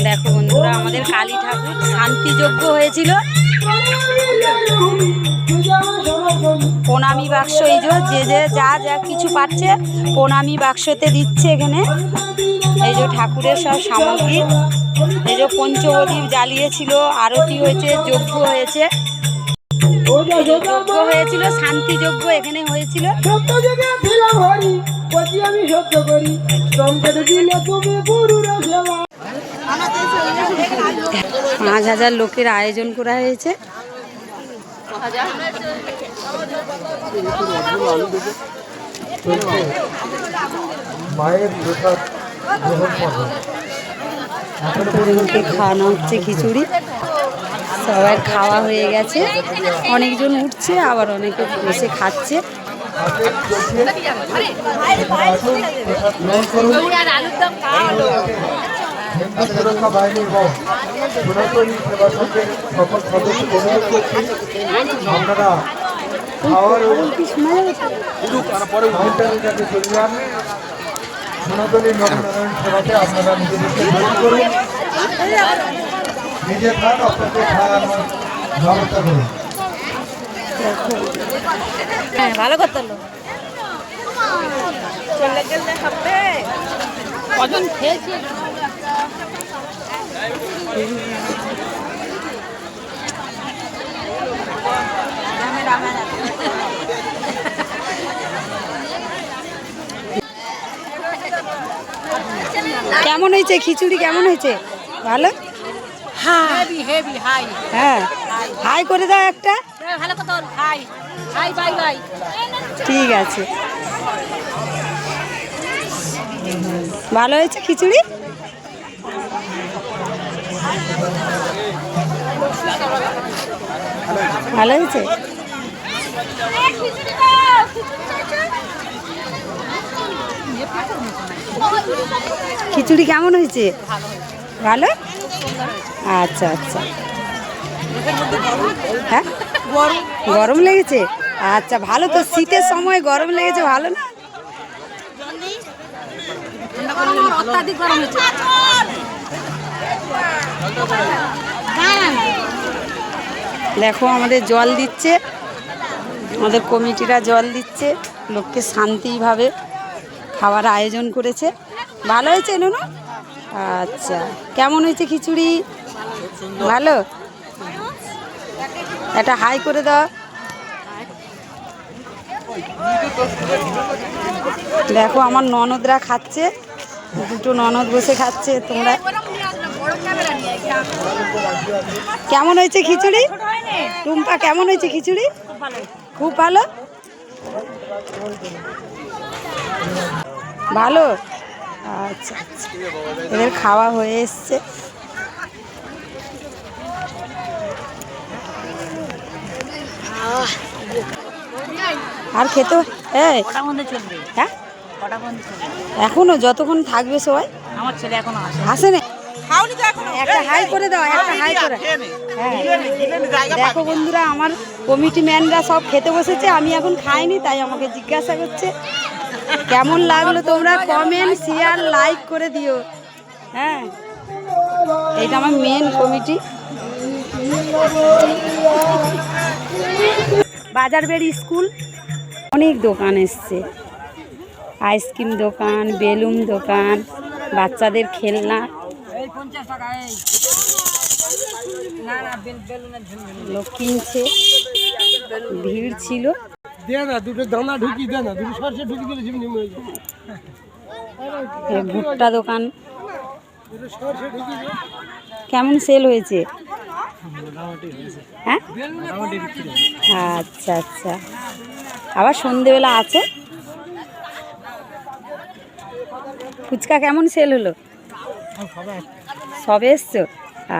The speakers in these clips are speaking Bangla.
দেখো বন্ধুরা, আমাদের কালী ঠাকুর শান্তি যজ্ঞ হয়েছিল। প্রণামী বাক্স, এই যে যে যা যা কিছু পাচ্ছে প্রণামী বাক্সতে দিচ্ছে। এখানে এই যে ঠাকুরের সব সামগ্রী, এই যে পঞ্চবদ্বীপ জ্বালিয়েছিল, আরতি হয়েছে, যজ্ঞ হয়েছে। যজ্ঞ হয়েছিল, শান্তি যজ্ঞ এখানে হয়েছিল। 5,000 লোকের আয়োজন করা হয়েছে। খাওয়ানো হচ্ছে খিচুড়ি, সবাই খাওয়া হয়ে গেছে। অনেকজন উঠছে, আবার অনেকে বসে খাচ্ছে। সুরক্ষা বাহিনী এবং সনাতনী সেবা সংঘের সকল সদস্য অনুরোধ করছি, আপনারা খাওয়ার কাউন্টারের কাছে চলে যান। সনাতনী নরনারায়ণ সেবাতে আপনারা নিজেদেরকে তৈরি করুন, নিজে খান, আপনাদের খাওয়ার ব্যবস্থা করুন। হ্যাঁ, ভালো করতে হলো। কজন খেয়েছি? কেমন হয়েছে খিচুড়ি? কেমন হয়েছে? ভালো? হ্যাঁ, হাই করে দাও একটা। ঠিক আছে, ভালো হয়েছে খিচুড়ি। ভালো হয়েছে। খিচুড়ি কেমন হয়েছে? ভালো। আচ্ছা আচ্ছা, হ্যাঁ গরম লেগেছে। আচ্ছা, ভালো তো, শীতের সময় গরম লেগেছে, ভালো না? দেখো আমাদের জল দিচ্ছে, আমাদের কমিটিরা জল দিচ্ছে, লোককে শান্তিভাবে খাওয়ার আয়োজন করেছে। ভালো হয়েছে নুনু? আচ্ছা, কেমন হয়েছে খিচুড়ি? ভালো। একটা হাই করে দাও। দেখো আমার ননদরা খাচ্ছে, দুটো ননদ বসে খাচ্ছে। তোমরা কেমন হয়েছে খিচুড়ি? টুম্পা কেমন হয়েছে খিচুড়ি? খুব ভালো। ভালো। আচ্ছা আচ্ছা, এদের খাওয়া হয়ে এসছে। আর খেতে হ্যাঁ এখনো যতক্ষণ থাকবে সবাই। আমার ছেলে এখনো আসে না। একটা হাই করে দাও, একটা হাই করে। হ্যাঁ, দেখো বন্ধুরা, আমার কমিটি ম্যানরা সব খেতে বসেছে, আমি এখন খাইনি, তাই আমাকে জিজ্ঞাসা করছে কেমন লাগলো। তোমরা কমেন্ট, শেয়ার, লাইক করে দিও। হ্যাঁ, এইটা আমার মেন কমিটি। বাজারবেড়ি স্কুল, অনেক দোকান এসছে, আইসক্রিম দোকান, বেলুন দোকান, বাচ্চাদের খেলনা। লোক কিনছে, ভিড় ছিল। ভুট্টা দোকান। কেমন সেল হয়েছে? হ্যাঁ, আচ্ছা আচ্ছা, আবার সন্ধেবেলা আছে। ফুচকা কেমন সেল হলো? সবে এসছো?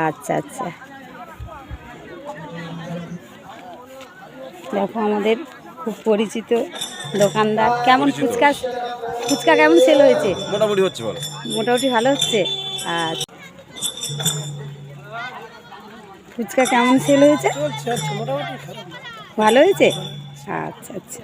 আচ্ছা আচ্ছা, দেখো আমাদের খুব পরিচিত দোকানদার। কেমন ফুচকা কেমন সেল হয়েছে? মোটামুটি হচ্ছে, ভালো। মোটামুটি ভালো হচ্ছে। আচ্ছা, ফুচকা কেমন সেল হয়েছে? ভালো হয়েছে। আচ্ছা আচ্ছা।